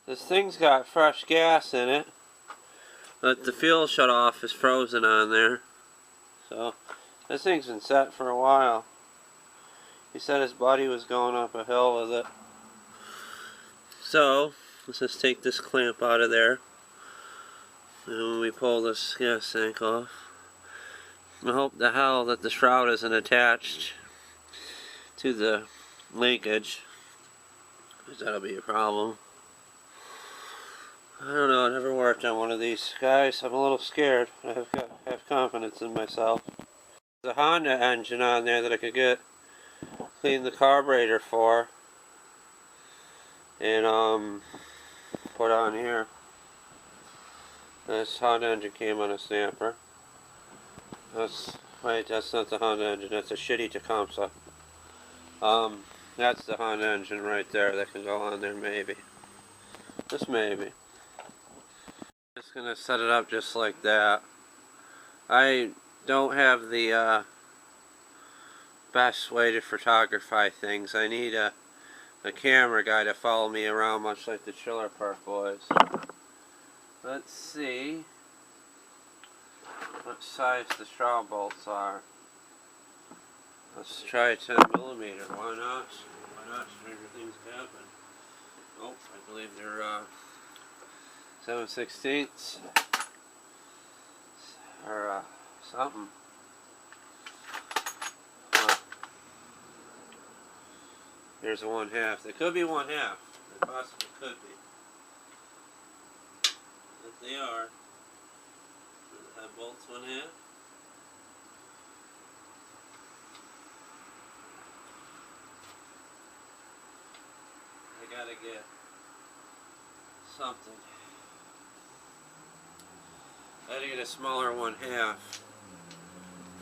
This thing's got fresh gas in it, but the fuel shut off is frozen on there. So this thing's been set for a while. He said his buddy was going up a hill with it. So let's just take this clamp out of there. And when we pull this gas tank off, I hope the hell that the shroud isn't attached to the linkage, because that'll be a problem. I don't know, I never worked on one of these guys. I'm a little scared. I have confidence in myself. There's a Honda engine on there that I could clean the carburetor for and put on here. This Honda engine came on a Snapper. Wait, that's not the Honda engine, that's a shitty Tecumseh. That's the Honda engine right there that can go on there, maybe. Just maybe. Just gonna set it up just like that. I don't have the best way to photography things. I need a camera guy to follow me around, much like the Chiller Park boys. Let's see what size the shroud bolts are. Let's try 10mm. Why not? Why not? Stranger things happen. Oh, I believe they're 7/16 or something. Here's a 1/2. They could be 1/2. They possibly could be. If they are, they have bolts 1/2. I gotta get something. I gotta get a smaller 1/2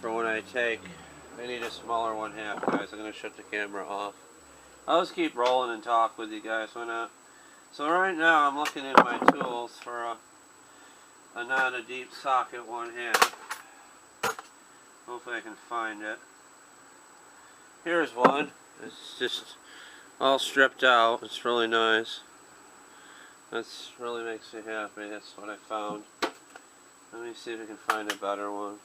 for when I take. I need a smaller 1/2, guys. I'm gonna shut the camera off. I'll just keep rolling and talk with you guys, why not? So right now I'm looking in my tools for a not a deep socket 1/2. Hopefully I can find it. Here's one. It's just all stripped out. It's really nice. That's really makes me happy. That's what I found. Let me see if I can find a better one.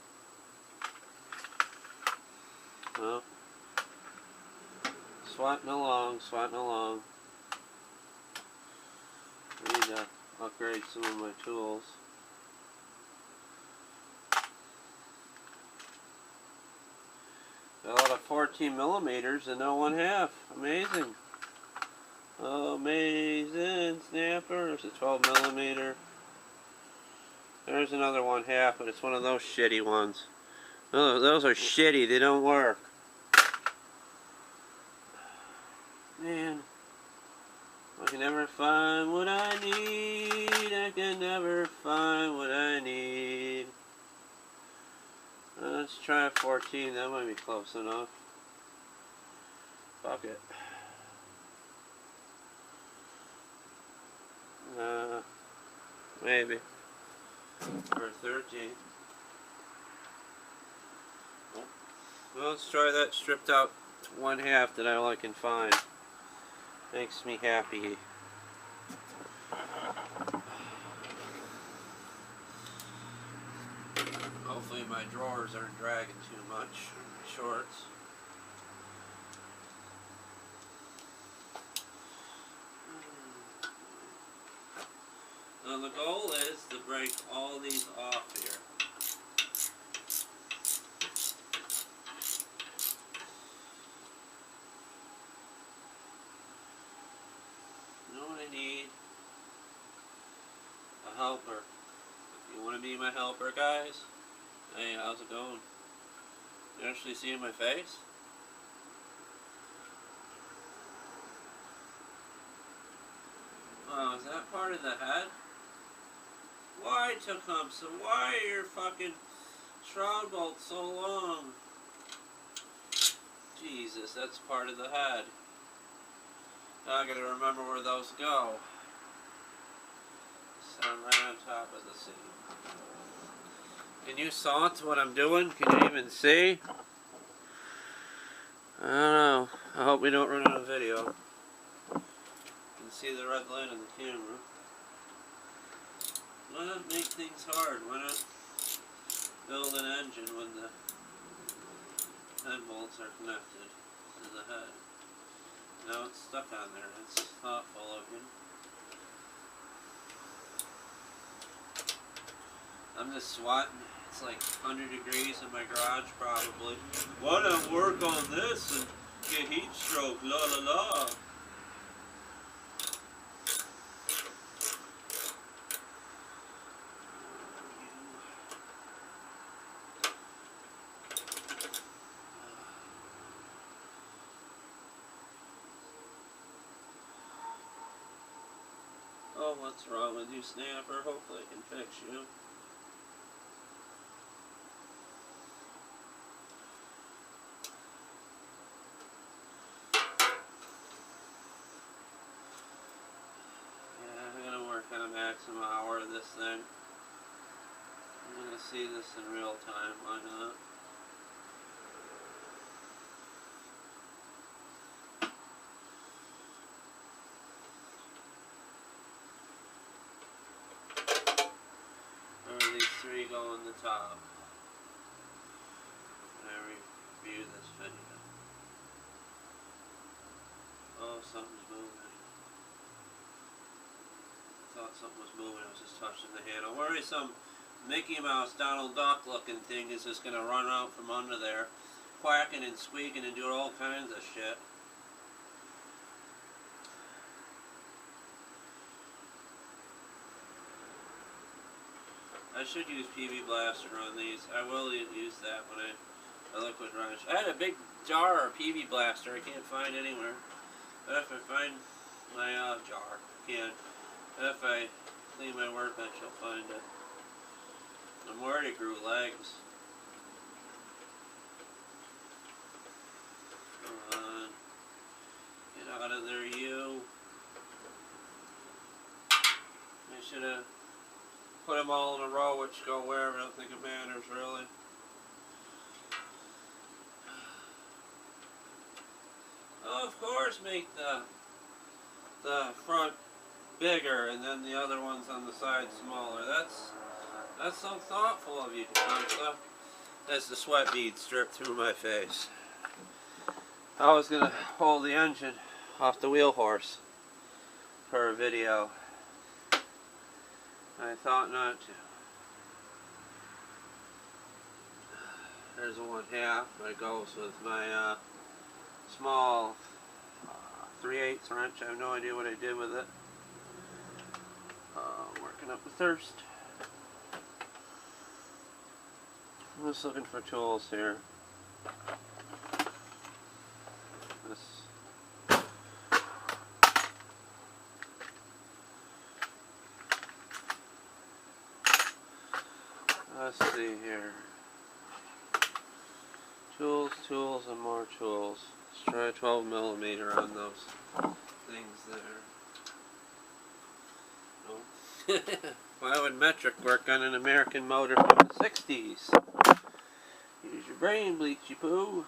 Well, swatting along, swatting along. I need to upgrade some of my tools. Got a lot of 14mm and no 1/2. Amazing. Amazing Snapper. There's a 12mm. There's another 1/2, but it's one of those shitty ones. Oh, those are shitty. They don't work. Man, I can never find what I need. I can never find what I need. Let's try a 14. That might be close enough. Fuck it. Maybe. Or 13. Well, let's try that stripped out 1/2 that all I can find. Makes me happy. Hopefully my drawers aren't dragging too much. Shorts. Now the goal is to break all these off here. You know what I need? A helper. You want to be my helper, guys? Hey, how's it going? You actually see my face? Oh, is that part of the head? Why, Tecumseh? Why are your fucking shroud bolts so long? Jesus, that's part of the head. Now I gotta remember where those go. Set them right on top of the seat. Can you saw what I'm doing? Can you even see? I don't know. I hope we don't run out of video. You can see the red light on the camera. Why not make things hard? Why not build an engine when the head bolts are connected to the head? Now it's stuck on there. It's thoughtful of you. I'm just swatting. It's like 100 degrees in my garage probably. Why not work on this and get heat stroke? La la la. Oh, what's wrong with you, Snapper? Hopefully I can fix you. Yeah, I'm gonna work on a maximum hour of this thing. I'm gonna see this in real time, why not? These three go on the top when I review this video. Oh, something's moving. I thought something was moving, I was just touching the handle. Worry some Mickey Mouse, Donald Duck looking thing is just going to run out from under there, quacking and squeaking and doing all kinds of shit. I should use PB Blaster on these. I will use that when I liquid wrench. I had a big jar of PB Blaster I can't find anywhere. But if I find my jar, I can. If I clean my workbench, I'll find it. I'm worried it grew legs. Come on. Get out of there, you. I should have put them all in a row, which go wherever. I don't think it matters, really. Oh, of course, make the front bigger and then the other ones on the side smaller. That's so thoughtful of you, Concha. As the sweat beads drip through my face. I was gonna hold the engine off the wheel horse for a video. I thought not to. There's a 1/2 that goes with my small 3/8 wrench. I have no idea what I did with it. Working up the thirst. I'm just looking for tools here. Let's see here. Tools, and more tools. Let's try 12mm on those things there. Nope. Why would metric work on an American motor from the 60s? Use your brain, Bleachy Poo.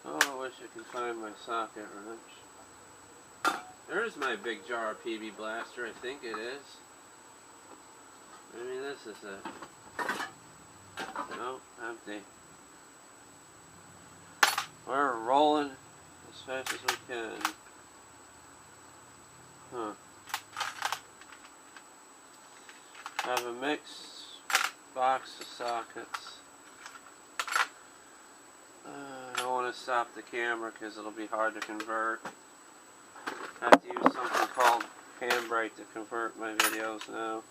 Oh, I wish I could find my socket wrench. There's my big jar of PB Blaster, I think it is. Maybe this is it. No, empty. We're rolling as fast as we can. Huh. I have a mixed box of sockets. I don't want to stop the camera because it'll be hard to convert. I have to use something called Handbrake to convert my videos now.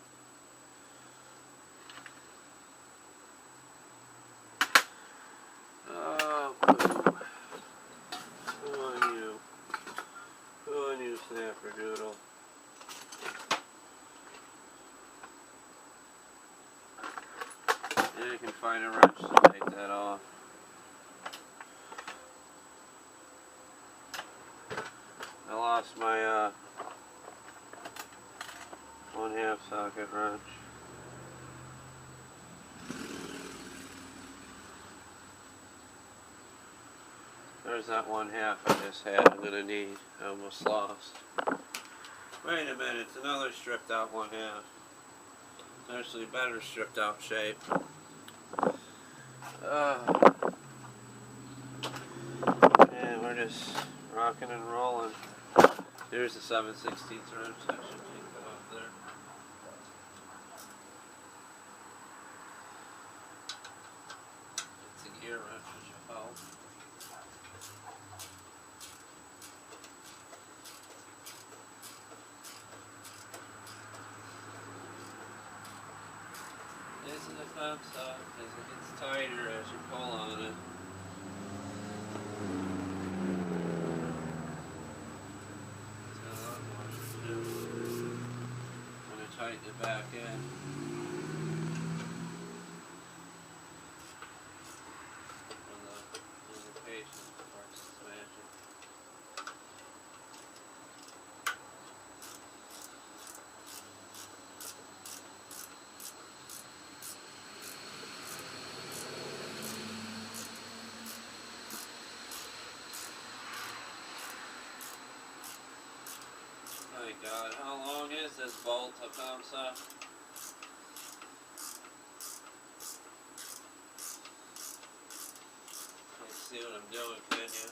Oh, boo. Who on you? Who on you, Snapperdoodle? Yeah, you can find a wrench to take that off. I lost my 1/2 socket wrench. There's that 1/2 I just had. I'm gonna need. I almost lost. Wait a minute, it's another stripped out 1/2. It's actually better stripped out shape. And we're just rocking and rolling. Here's the 7/16 wrench. I should take that off there. It's a gear wrench, which will help. This is a thumb stop because it gets tighter as you pull on it. Tighten it back in. When the patient works its magic. My God, how long is this bolt, Tecumseh? Can't see what I'm doing, can you?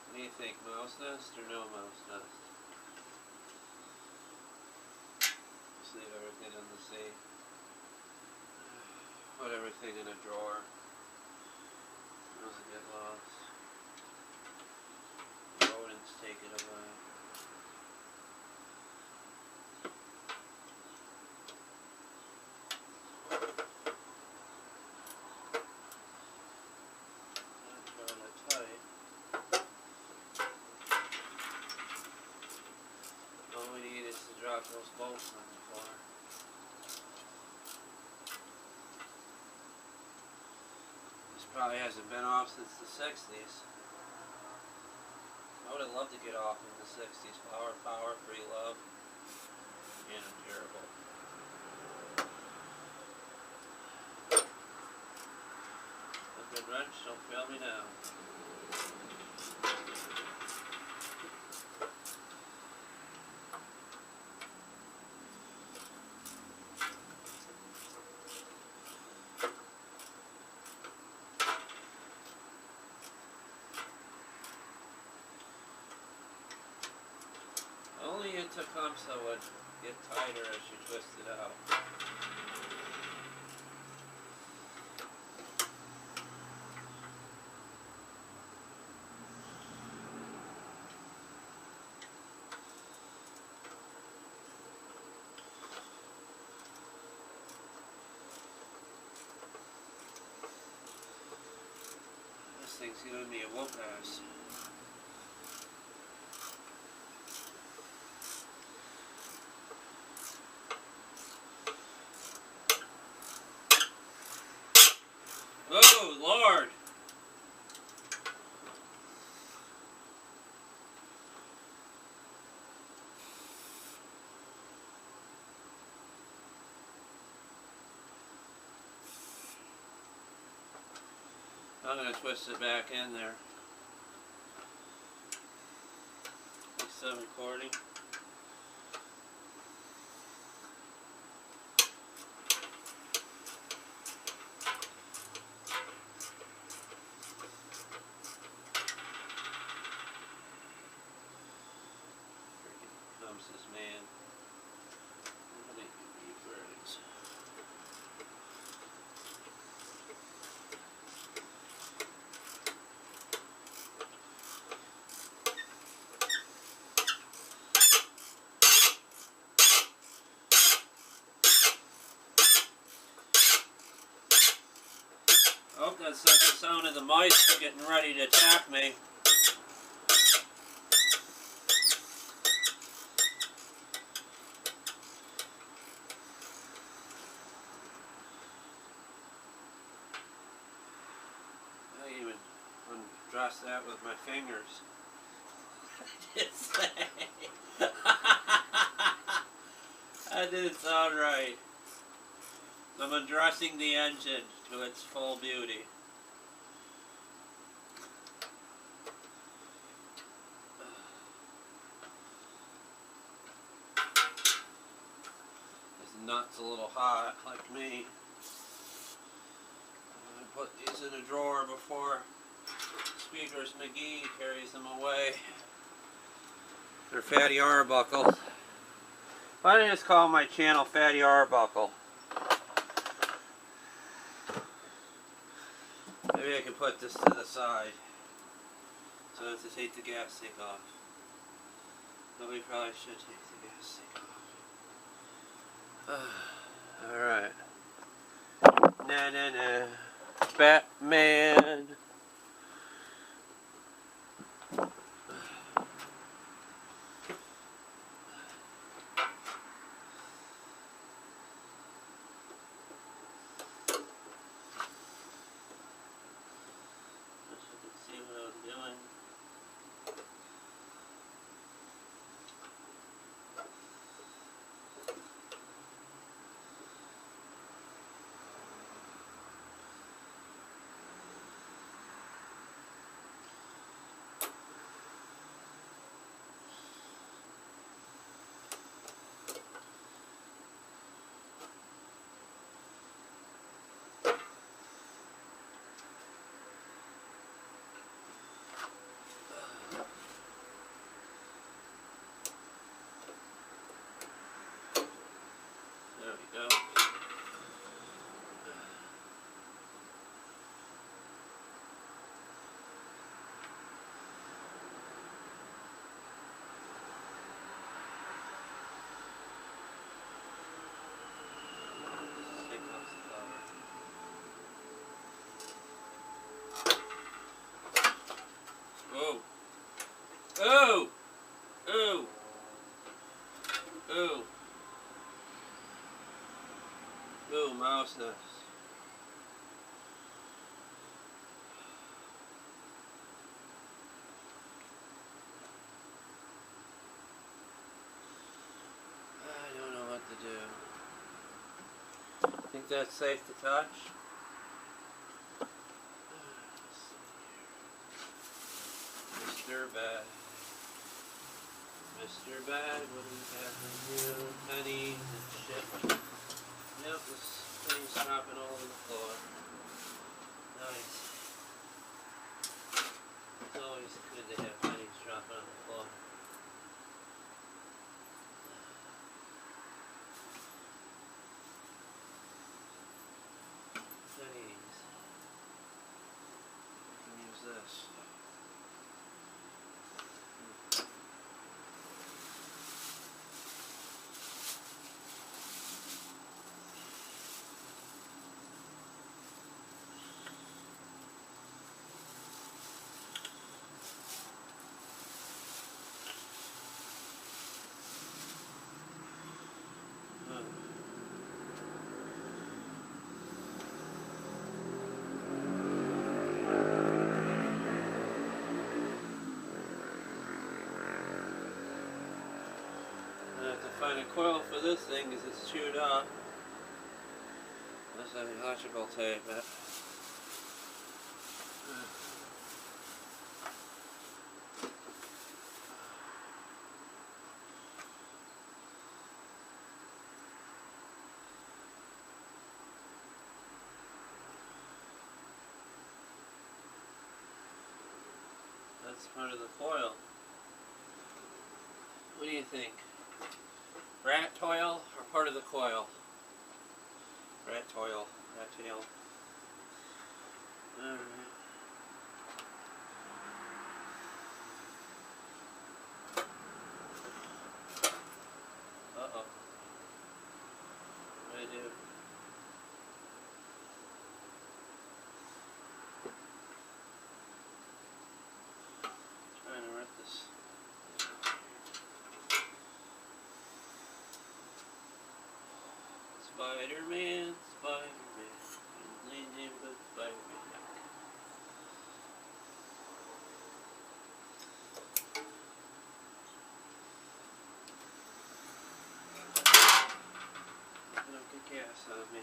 What do you think, mouse nest or no mouse nest? Just leave everything in the sea. Put everything in a drawer. Doesn't get lost. Rodents take it away. Not really tight. All we need is to drop those bolts on the floor. This probably hasn't been off since the 60s. I would have loved to get off in the 60s. Flower power, free love, and durable. A good wrench, don't fail me now. Only in Tecumseh would get tighter as you twist it out. This thing's giving me a whoop ass. Oh, Lord! I'm going to twist it back in there. 7/40. This man. How many birds? Oh, that's the sound of the mice getting ready to attack me. I even undress that with my fingers. That didn't sound right. I'm addressing the engine to its full beauty. This nut's a little hot, like me. I put these in a drawer before Speakers McGee carries them away. They're Fatty Arbuckle. Why don't I just call my channel Fatty Arbuckle? Maybe I can put this to the side so I don't have to take the gas stick off. But we probably should take the gas stick off. Alright. Nah, nah, nah. Batman. There we go. Take off the cover. Oh! Oh! Oh! Oh! Ooh, mouse nest. I don't know what to do. Think that's safe to touch? Mr. Bad. Mr. Bad, what do we have in here? Pennies and shit. Yep, this thing's dropping all over the floor. Nice. It's always good to have pennies dropping on the floor. Pennies. I can use this. Find a coil for this thing because it's chewed up. Let's have electrical tape it. That's part of the coil. What do you think? Rat tail or part of the coil? Rat tail. Rat tail. Alright. Uh-oh. What do I do? Trying to rip this. Spider-Man, Spider-Man, leaning with Spider-Man. gas on me.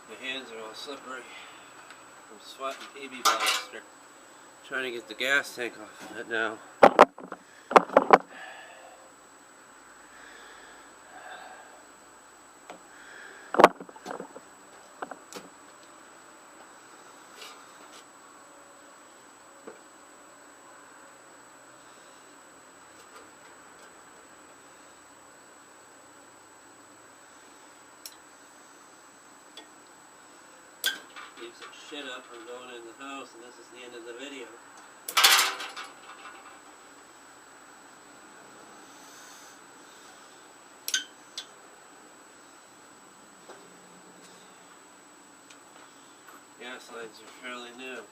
My hands are all slippery from sweating PB Blaster. Trying to get the gas tank off of it now. Keep some shit up from going in the house, and this is the end of the video. Gas lines are fairly new.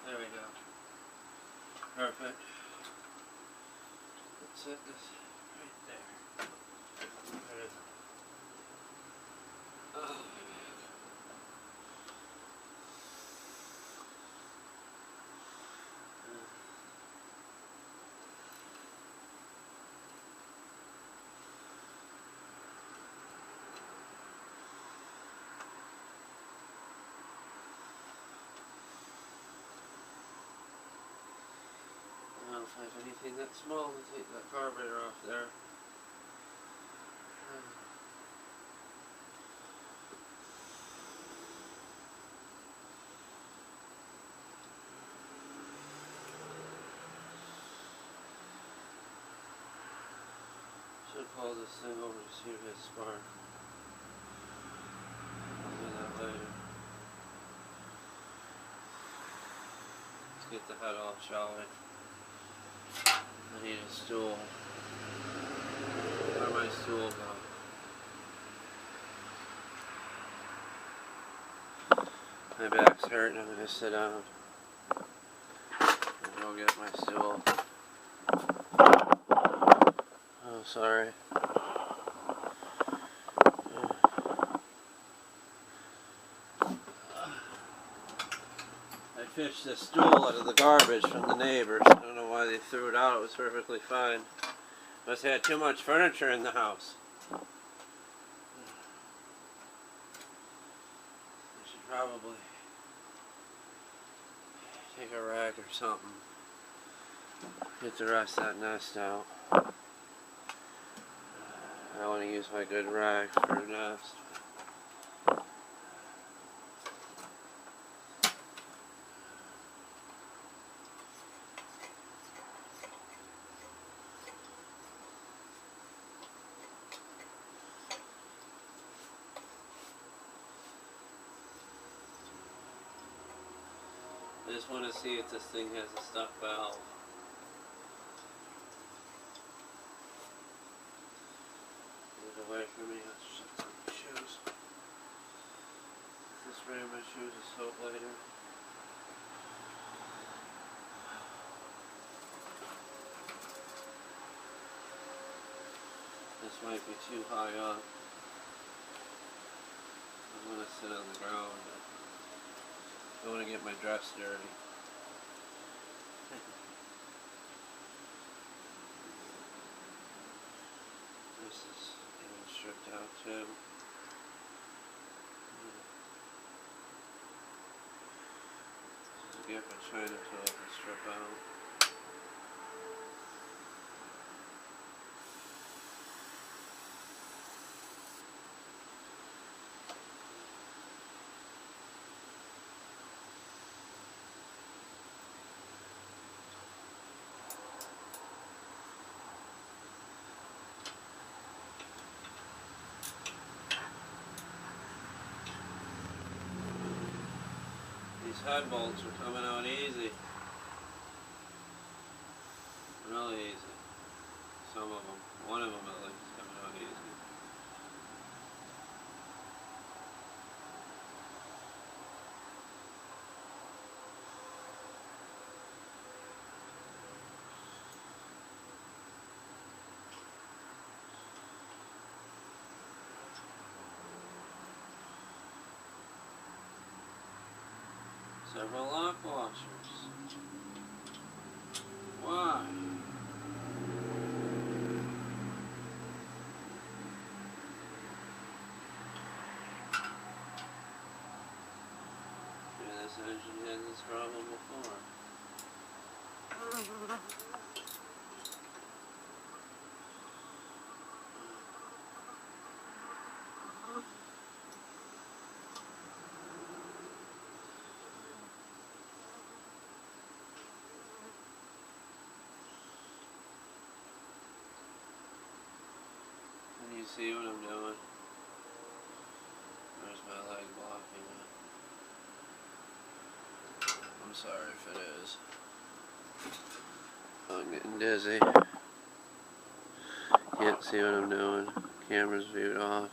There we go. Perfect. Let's set this right there. There it is. Oh. I don't know if I have anything that small to take that carburetor off there. Should pull this thing over to see if it's spark. I'll do that later. Let's get the head off, shall we? I need a stool. Where'd my stool go? My back's hurting, I'm gonna sit down and go get my stool. Oh, sorry. I fished the stool out of the garbage from the neighbors. I don't know why they threw it out. It was perfectly fine. Must have had too much furniture in the house. I should probably take a rag or something. Get the rest of that nest out. I want to use my good rag for a nest. I just want to see if this thing has a stuck valve. Get away from me. Let's shut some shoes. This spray my shoes is soap later. This might be too high up. I'm going to sit on the ground. I don't want to get my dress dirty. This is even stripped out too. This is a gift of China tool to strip out. head bolts are coming out easy. Really easy. Some of them. One of them at least is coming out easy. Several lock washers. Why? Yeah, this engine had this problem before. Can you see what I'm doing? There's my leg blocking it. I'm sorry if it is. I'm getting dizzy. Can't see what I'm doing. Camera's viewed off.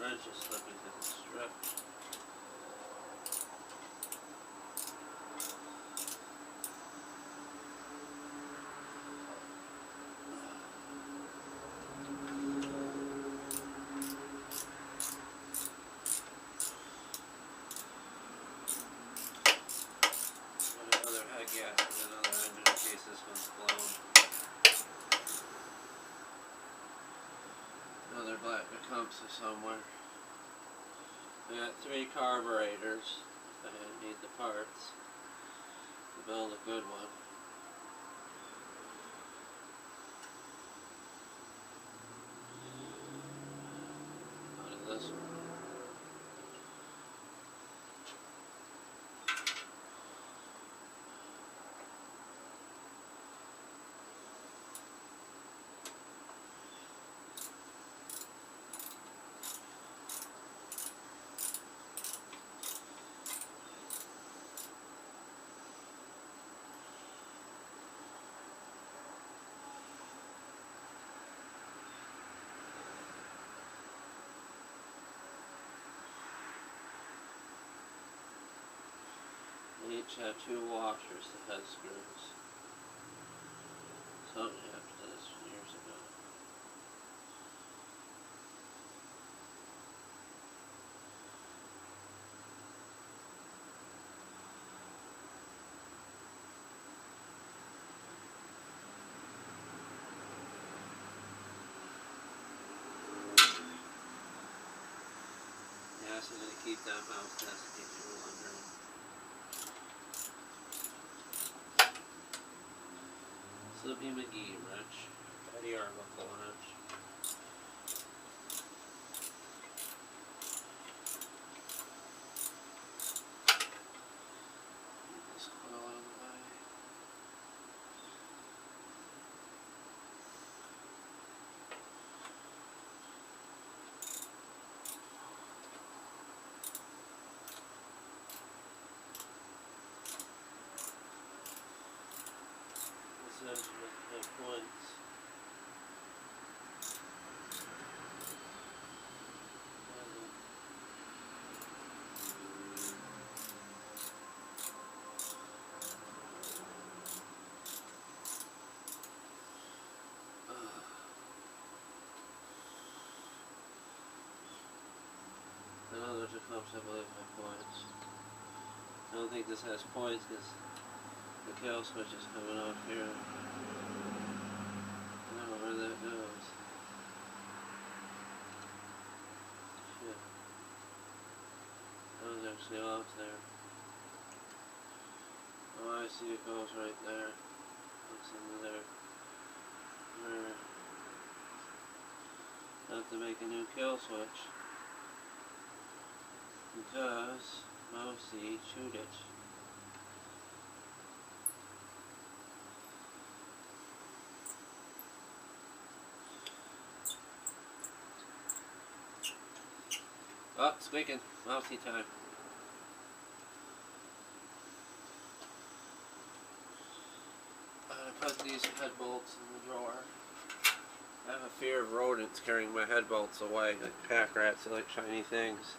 Wrench is slipping through the strip. Another head gasket, another engine in case this one's blown. Another black Tecumseh somewhere. I got 3 carburetors. I need the parts to build a good one. Out of this one. They each have 2 washers, the head screws. Something happened to this years ago. Yeah, so I'm going to keep that mouse desiccate tool under. Slippy McGee wrench. Eddie Arbuckle wrench. Get this coil out of the way. This engine doesn't have points. Another Tecumseh, I believe, have points. I don't think this has points because the kill switch is coming off here. I don't know where that goes. go up there. Oh, I see it goes right there. Looks into there. Have to make a new kill switch because Mousy chewed it. Oh, squeaking. Mousy time. I put these head bolts in the drawer. I have a fear of rodents carrying my head bolts away, like pack rats. They like shiny things.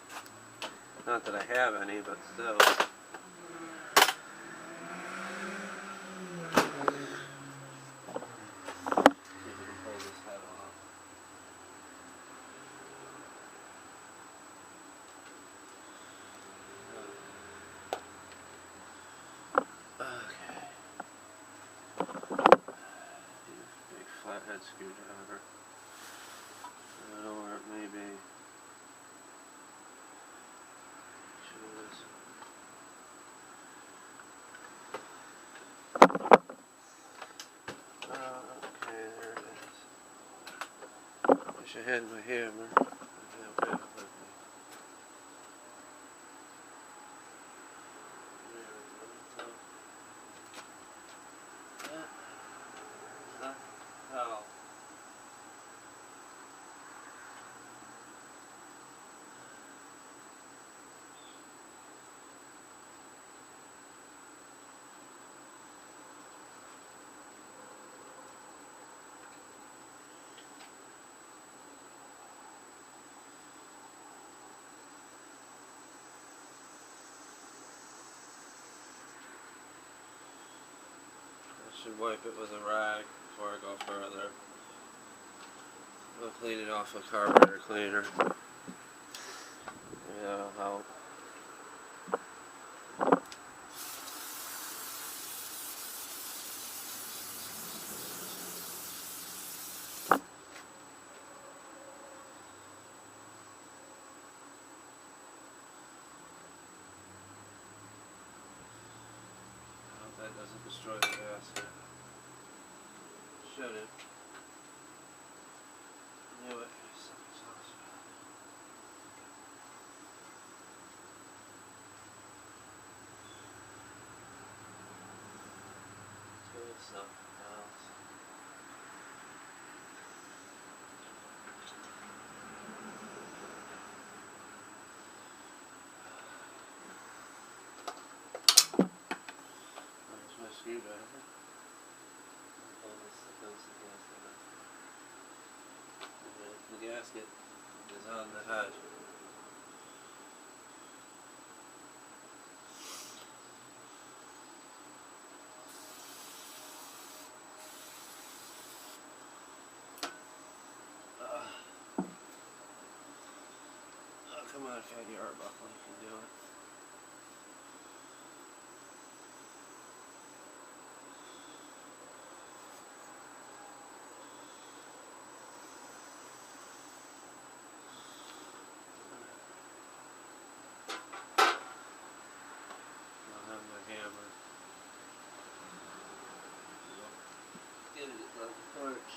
Not that I have any, but still. See if we can pull this head off. Okay. Big flathead screwdriver. I don't know where it may be. Okay, there it is. Wish I had my hammer. I don't have it with me. Oh. I should wipe it with a rag before I go further. I'll clean it off with carburetor cleaner. Yeah, that'll help. I hope that doesn't destroy the gasket. Shouldn't. Knew it. Something else. There's my screwdriver. The gasket is on the head. Oh, come on, if you had your arm buckle, you can do it. Get it above the porch.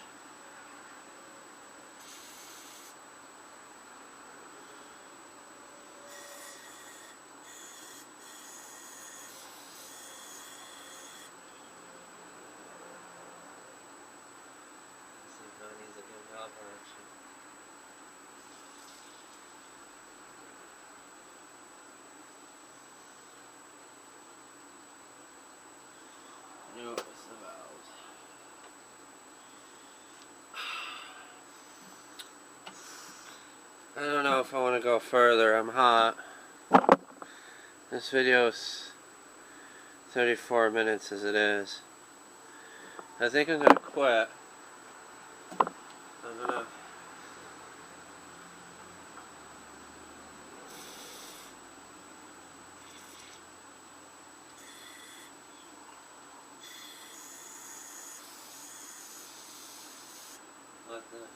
See if that needs a good helper action. Knew it was the valves. I don't know if I want to go further. I'm hot. This video is 34 minutes as it is. I think I'm going to quit. I'm going to let the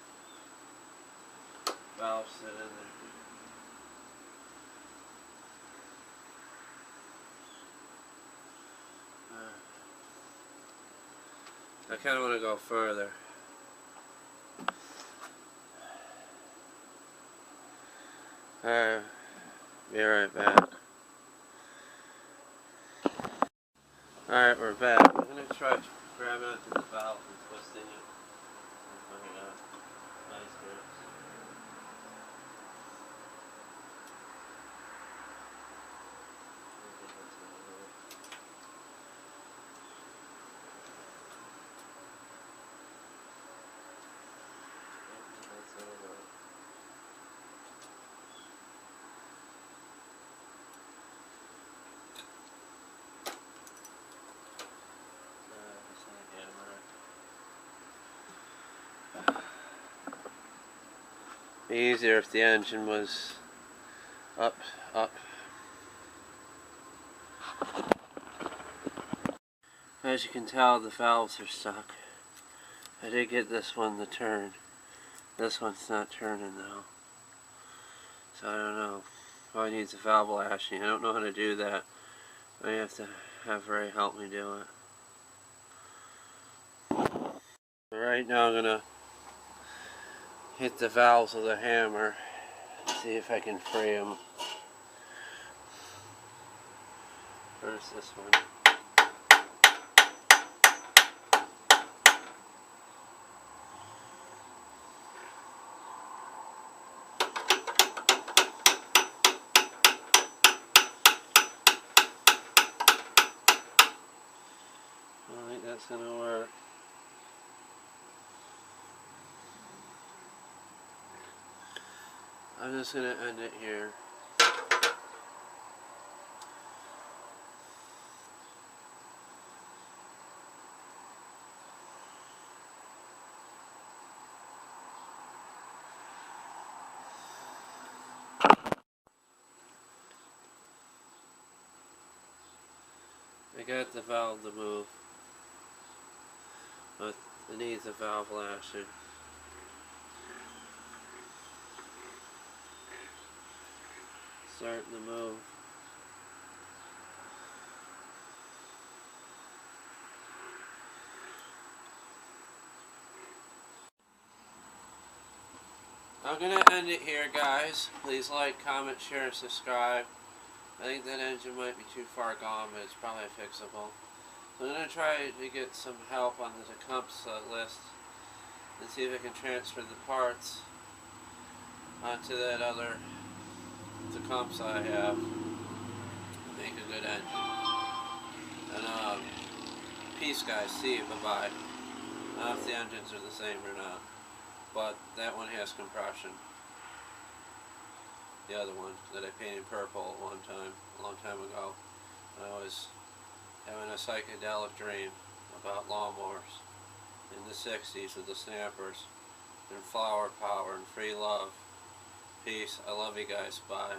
valve sit in there. I kind of want to go further. Alright, be right back. Alright, we're back. I'm going to try grabbing onto the valve and twisting it. Nice grips. Be easier if the engine was up. As you can tell, the valves are stuck. I did get this one to turn. This one's not turning though. So I don't know. Probably needs a valve lashing. I don't know how to do that. I have to have Ray help me do it. Right now I'm gonna hit the valves with a hammer. See if I can free them. First this one. I think that's gonna work. I'm just gonna end it here. I got the valve to move, but it needs a valve lashing. Starting to move. I'm gonna end it here, guys. Please like, comment, share, and subscribe. I think that engine might be too far gone, but it's probably fixable. So I'm gonna try to get some help on the Tecumseh list and see if I can transfer the parts onto that other Tecumseh I have. Make a good engine. And peace, guys. See you. Bye-bye. I don't know if the engines are the same or not, but that one has compression. The other one that I painted purple at one time, a long time ago, when I was having a psychedelic dream about lawnmowers in the 60s with the Snappers and flower power and free love. Peace. I love you guys. Bye.